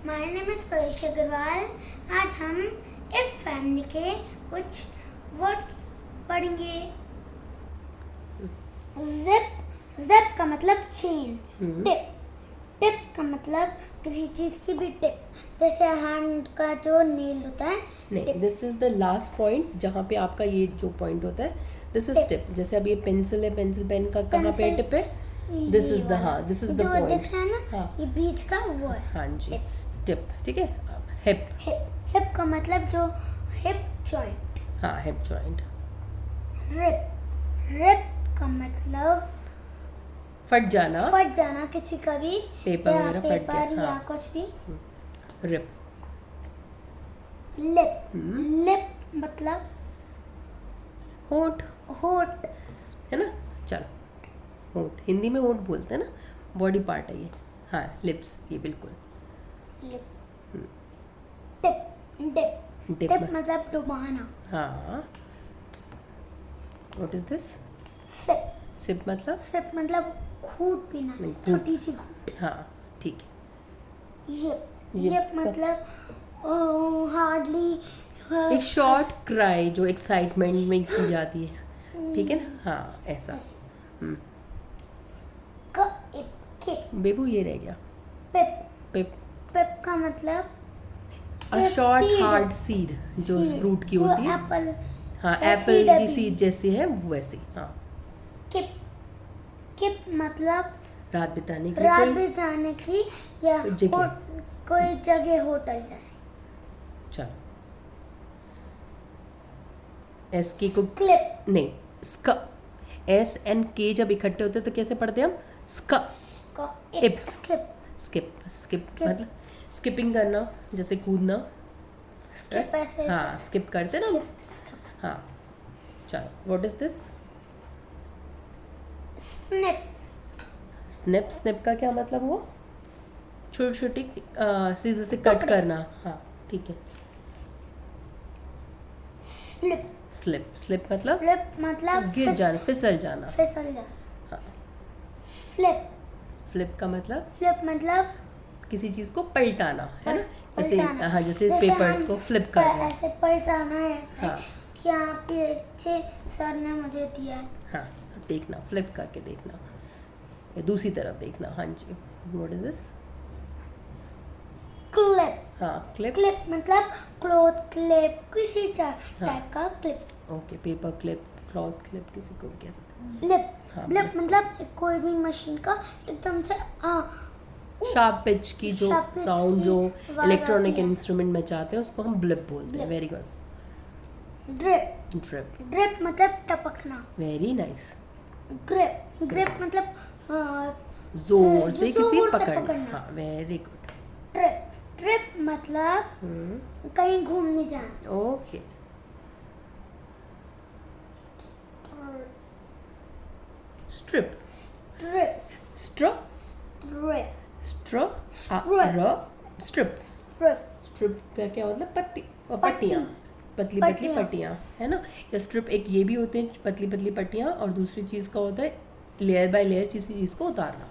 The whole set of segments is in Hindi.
My name is Karish Agrawal. आज हम इफ फैमिली के कुछ वर्ड्स पढ़ेंगे। जिप, जिप का मतलब चेन। टिप, टिप का मतलब किसी चीज की भी टिप, जैसे हैंड का जो नेल होता है। नहीं, this is the last point जहाँ पे आपका ये जो पॉइंट होता है, दिस इज टिप। जैसे अब ये पेंसिल है, पेंसिल पेन का कहाँ पे टिप है? दिस इज द, हाँ, दिस इज द जो पॉइंट। दिख रहा है ना, हाँ, ये बीच का वो है। हाँ जी, टिप। ठीक है। हिप, हिप, हिप का मतलब जो हिप जॉइंट। हाँ, हिप जॉइंट। रिप, रिप का मतलब फट जाना, फट जाना किसी का भी, पेपर या वगैरह फट पेपर गया, या हाँ। कुछ भी। रिप, लिप, लिप मतलब होंठ, होठ। है ना। चलो, होंठ हिंदी में होंठ बोलते हैं ना, बॉडी पार्ट है ये। हाँ, लिप्स, ये बिल्कुल। Lip, tip, dip, dip tip मतलब डुबाना। हाँ। What is this? Sip, sip मतलब? सिप मतलब घूंट पीना, नहीं, घूंट। छोटी सी घूंट। हाँ, ठीक है। यप, ये यप मतलब हार्डली एक शॉर्ट क्राई जो एक्साइटमेंट में की जाती है, ठीक है ना। हाँ, ऐसा। किप, बेबू ये रह गया। पिप, पिप, पिप का मतलब a short seed, hard seed जो seed, फ्रूट की जो होती है। एप्पल, हाँ, या एप्पल seed की अभी। सीड जैसी है वैसी। हाँ, किप, किप मतलब रात बिताने के लिए रात कोई बिताने की या जगह। कोई जगह, होटल जैसी। चलो, एस के को क्लिप, नहीं, स्क। एस एंड के जब इकट्ठे होते तो कैसे पढ़ते हम? स्क। इप, स्किप, स्किप, स्किप मतलब स्किपिंग करना, जैसे कूदना। स्किप ऐसे। हाँ, स्किप करते ना। हाँ, चलो, what is this? Snip, snip, snip का क्या मतलब हुआ? छोटी छोटी सीजर से कट टुकड़े। करना। हाँ, ठीक है। स्लिप, स्लिप, स्लिप मतलब फ्लिप मतलब गिर जाना, फिसल जाना। फिसल जाना। हाँ, फ्लिप, फ्लिप का मतलब फ्लिप मतलब किसी चीज को पलटाना, है ना। जैसे पलटाना। हाँ, जैसे पेपर्स हम को फ्लिप कर रहे हैं। ऐसे पलटाना है। हाँ, क्या पीछे सर ने मुझे दिया है। हाँ, देखना, फ्लिप करके देखना, या दूसरी तरफ देखना। हाँ जी, व्हाट इज दिस? क्लिप, हाँ, क्लिप। क्लिप मतलब क्लॉथ क्लिप, किसी टाइप का clip. Okay, paper clip, cloth clip, किसी को भी कह सकते हैं। ब्लिप, हाँ, ब्लिप मतलब कोई भी मशीन का एकदम से शार्प पिच की जो sharp pitch साउंड की जो आवाज इलेक्ट्रॉनिक आती है। इंस्ट्रूमेंट में चाहते हैं उसको हम ब्लिप बोलते हैं। Blip. Very good. Drip, drip, drip मतलब टपकना। Very nice. ग्रिप, ग्रिप मतलब जोर से किसी जोर से पकड़ना। पकड़ना। हाँ, वेरी गुड। ट्रिप, ट्रिप मतलब कहीं घूमने जाना। ओके। स्ट्रिप, ट्रिप, स्ट्र, ट्रिप, स्ट्र, स्ट्रिप। ट्रिप, स्ट्रिप का क्या मतलब? पट्टी, पट्टियाँ, पतली पतली पट्टियाँ, है ना। या स्ट्रिप एक ये भी होते हैं, पतली पतली पट्टियाँ, और दूसरी चीज़ का होता है लेयर बाय लेयर किसी चीज़ को उतारना,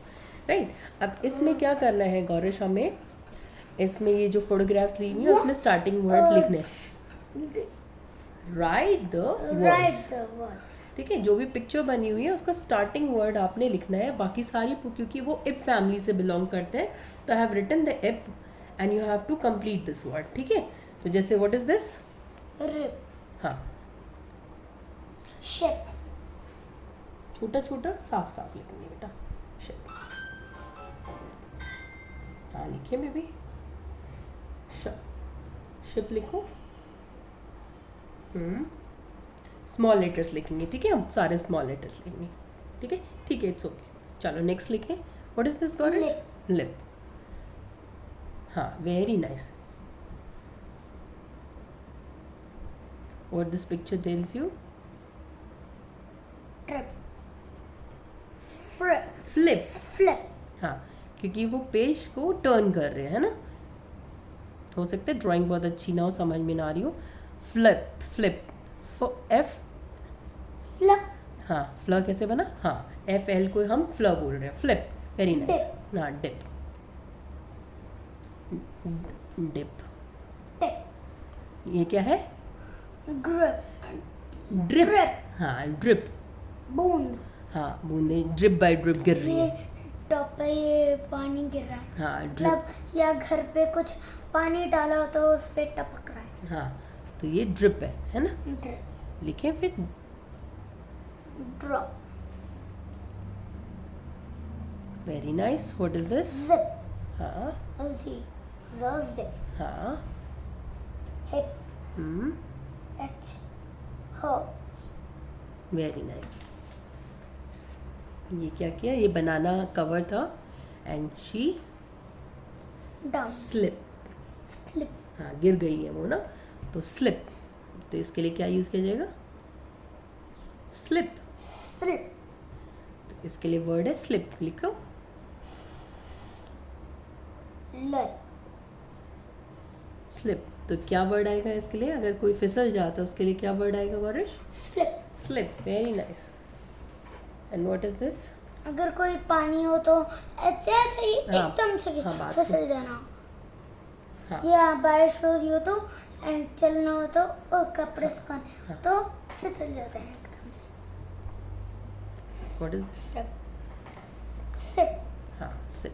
राइट। अब इसमें क्या करना है गौरिश, हमें इसमें ये जो फोटोग्राफ्स ली हुई है उसमें स्टार्टिंग वर्ड लिखने हैं। राइट द वर्ड्स, ठीक है। जो भी पिक्चर बनी हुई है उसका स्टार्टिंग वर्ड आपने लिखना है। बाकी सारी क्योंकि वो इप फैमिली से बिलोंग करते हैं, तो I have written the ip and you have to complete this word, ठीक है। तो जैसे व्हाट इज दिस? रिप, हाँ, शिप, छोटा छोटा साफ साफ लिखेंगे बेटा। शिप, हाँ लिखे बेबी। शिप लिखो। स्मॉल लेटर्स लिखेंगे, ठीक है। हम सारे स्मॉल लेटर्स लिखेंगे, ठीक है, ठीक है, इट्स ओके। चलो नेक्स्ट लिखें। What is this Gaurish? Lip. हाँ, very nice. What this picture tells you? Trip, flip, flip, flip, हाँ, क्योंकि वो पेज को टर्न कर रहे हैं, है ना। हो सकता है ड्राइंग बहुत अच्छी ना हो, समझ में ना आ रही हो। फ्लिप, फ्लिप, एफ, फ्लप, हाँ, फ्ल कैसे बना? हाँ, एफ एल को हम फ्ल बोल रहे हैं। Flip, very nice. हाँ, डिप, डिप, टिप, ये क्या है? ग्रिप, ड्रिप, ड्रिप, हाँ ड्रिप, बूंद, हाँ बूंदे ड्रिप बाय ड्रिप गिर रही ये है। टॉप पे ये पानी गिर रहा है, हाँ ड्रिप, मतलब या घर पे कुछ पानी डाला हो तो उस पे टपक रहा है। हाँ तो ये ड्रिप है ना? ड्रिप, लिखें फिर। Drop, very nice, what is this? Zip, हाँ जिप, हाँ, हिप, हम्म, एच, हो, वेरी नाइस। ये क्या किया? ये बनाना कवर था and she down, slip, slip, हाँ गिर गई है वो ना, तो स्लिप। तो इसके लिए क्या यूज किया जाएगा? स्लिप। स्लिप, तो इसके लिए वर्ड है स्लिप, लिखो। Let, slip. तो क्या वर्ड आएगा इसके लिए? अगर कोई फिसल जाता है उसके लिए क्या वर्ड आएगा Gaurish? Slip. Slip, very nice. And what is this? अगर कोई पानी हो तो ऐसे ऐसे ही हाँ, एकदम से हाँ, बात फिसल जाना, हाँ या बारिश हो रही हो तो चलना हो तो और कपड़े सुखाने हाँ। तो फिसल जाते हैं एकदम से। What is this? सिप, हाँ सिप,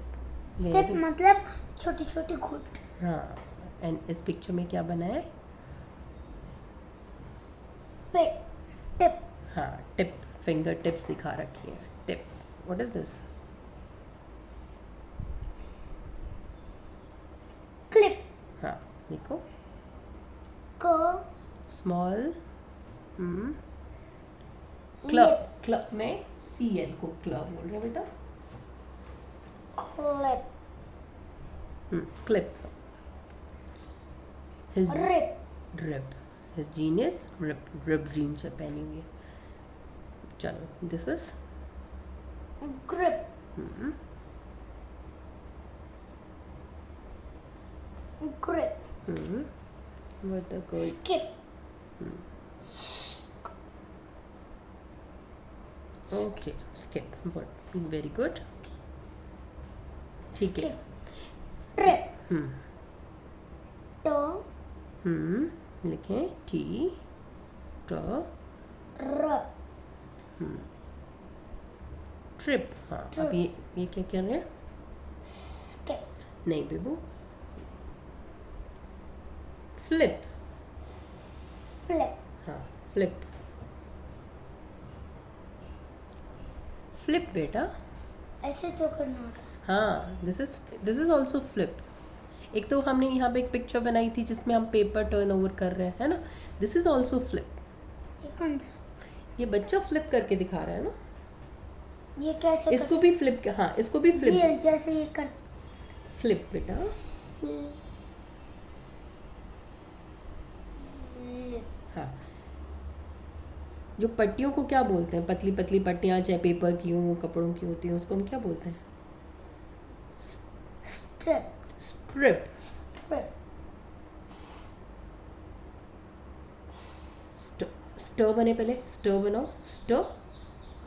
सिप मतलब छोटी छोटी घुट। हाँ। एंड इस पिक्चर में क्या बना है? पिट, टिप, हाँ टिप, फिंगर टिप्स दिखा रखी है, tip. What is this? Clip, हाँ लिखो। को, स्मॉल, क्लब, लिप, क्लब में CL को क्लब बोल रहे हैं बेटा। Clip, clip, his rip, drip, his genius rip, rip jeans है पहनी हुई है। चलो this is grip, grip, what the good, skip, okay, skip, but very good, ठीक है। ट्रिप, टो, लिखें T, T, रप, ट्रिप। हाँ अब ये क्या कर रहे हैं? स्किप, नहीं बेबू, फ्लिप, फ्लिप, हाँ फ्लिप, फ्लिप बेटा। ऐसे तो करना होता है। हाँ दिस इज ऑल्सो फ्लिप। एक तो हमने यहाँ पे एक पिक्चर बनाई थी जिसमें हम पेपर टर्न ओवर कर रहे हैं, है ना? This is also flip. ये कौन सा? ये बच्चा फ्लिप करके दिखा रहा है ना, ये कैसे इसको भी फ्लिप, हाँ इसको भी ये फ्लिप, जैसे ये कर फ्लिप बेटा। हाँ जो पट्टियों को क्या बोलते हैं? पतली पतली पट्टियाँ चाहे पेपर की हों, कपड़ों की होती हैं, उसको हम क्या बोलते हैं? Strip, strip. स्ट्रिप, स्टर बने, पहले स्टर बनाओ, स्टर,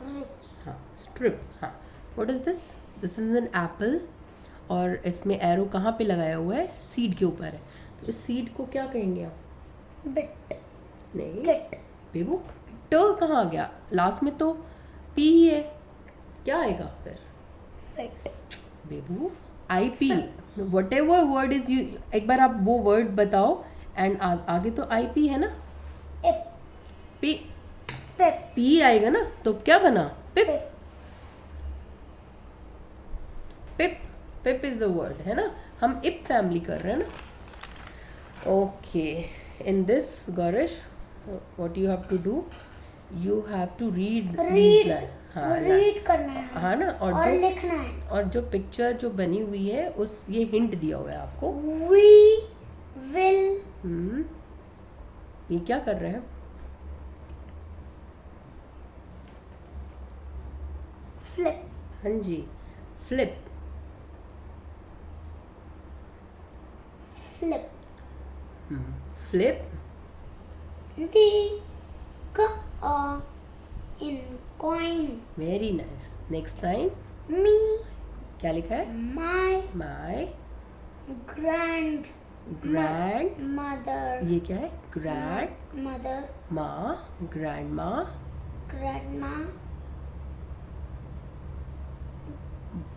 रिप, हाँ स्ट्रिप। हाँ what is this? This is an apple और इसमें एरो कहाँ पे लगाया हुआ है? सीड के ऊपर है। तो इस सीड को क्या कहेंगे आप? बिट, नहीं किट, बेबू, ट कहाँ आ गया? लास्ट में तो पी ही है, क्या आएगा फिर? फिट, बेबू IP, whatever word is you, एक बार आप वो वर्ड बताओ एंड आगे तो IP है ना, इप, पी, पिप, पी आएगा ना, तो क्या बना? Pip, pip, pip, pip is the word, है ना? हम इप फैमिली कर रहे हैं ना। ओके, इन दिस गौरिश what you have to do, you have to read read, हाँ रीड करना है हाँ ना, और जो लिखना है। और जो पिक्चर जो बनी हुई है उस ये हिंट दिया हुआ है आपको। वी विल, ये क्या कर रहे हैं? फ्लिप, हाँ जी, flip, flip, flip, the in coin, very nice. Next line me, क्या लिखा है? my, my grand grand, mother, ये क्या है? ग्रैंड मदर, माँ, ग्रैंड माँ, ग्रैंडमा,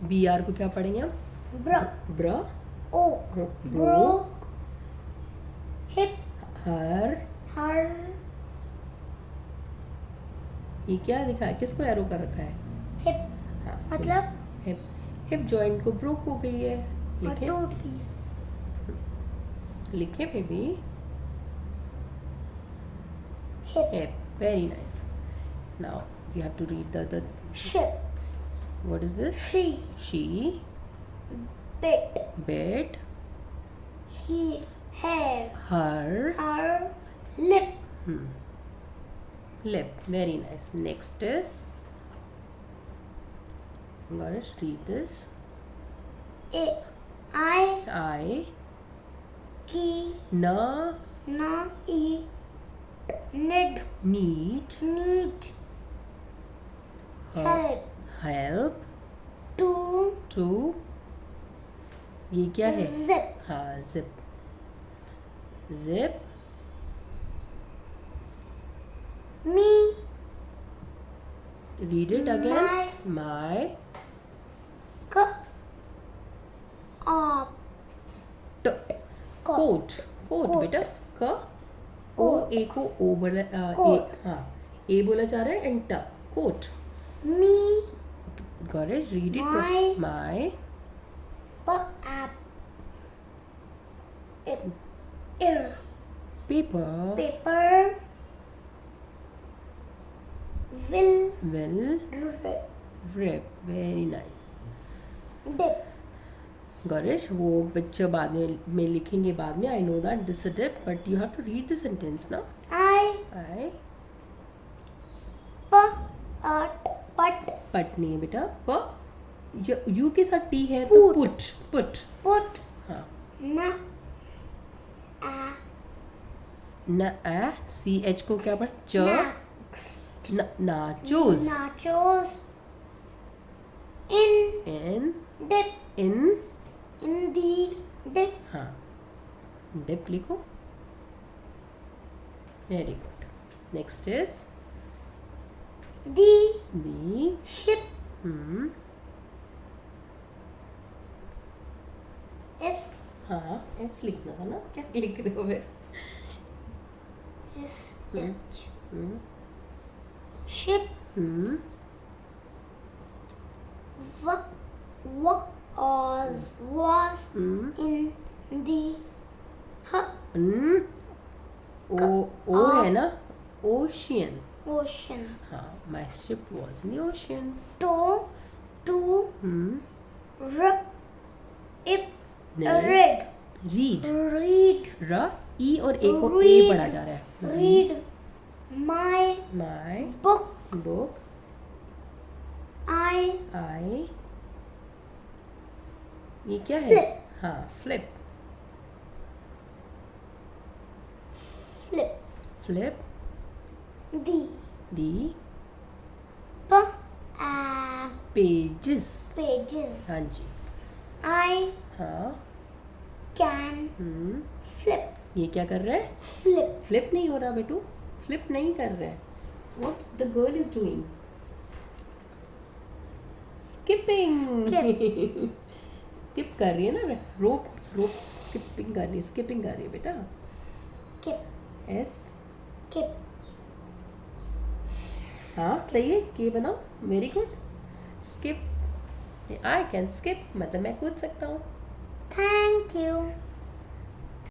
बी आर को क्या पढ़ेंगे हम? ब्रो, ब्र, ओक, bro, broke, hip, her, her, ये क्या दिखा है? किसको एरो कर रखा है? हिप, हाँ, मतलब हिप, हिप जॉइंट को ब्रोक हो गई है। लिखे, टूट गई, लिखे baby, hip, hip, very nice. Now you have to read the ship, what is this? She bit, bit he, hair, her her, lip, lip. Very nice. Next is, Ganesh, read this. a, I, key, Na, na, e, need, need, need, help, help, to, ये क्या है? zip, हाँ, zip, zip, me, read it again. My, c, up, t, coat, coat Coat. बेटा, क, ओ, Coat. ए को ओ बोला, Coat. हाँ, ए बोला जा रहा है, एंड ट, coat. me, Gaurish, read it. My. My, p, app, ear, paper, paper, will, will, rip, rip. Very nice. dip, Gaurish, वो बच्चे बाद में लिखेंगे बाद में. I know that this is dip, but you have to read the sentence ना. I, आई, p, put, पट नहीं है बेटा. प, यू के साथ टी है तो Put. Put, put. put, हाँ, na, a, न, ए, सी एच को क्या पढ़, च, next, nachos. nachos, in, in, dip, in, in the, dip, हाँ, डिप लिखो. Very good. Next is the, the, ship, is, हाँ, एस लिखना था ना. क्या लिख रहे हो फिर? is, H, ship, was in the ओ है ना, ओशियन. ocean. हाँ, my ship was in the ocean. To read, read, read, र, ई और ए को ए Read. पढ़ा जा रहा है. read my my book. Book. I आई, ये क्या है? Flip. हाँ, flip, flip flip. the the, pages. pages. हाँ जी. I हाँ, can flip, ये क्या कर रहा है? flip, फ्लिप नहीं हो रहा बेटू, फ्लिप नहीं कर रहा है. What the girl is doing? Skipping. Skip कर रही है ना, रोप स्किपिंग कर रही है, स्किपिंग कर रही है बेटा. skip, S, skip. हाँ सही है, के बनाओ. Very good. Skip, I can skip मतलब मैं कूद सकता हूँ. Thank you.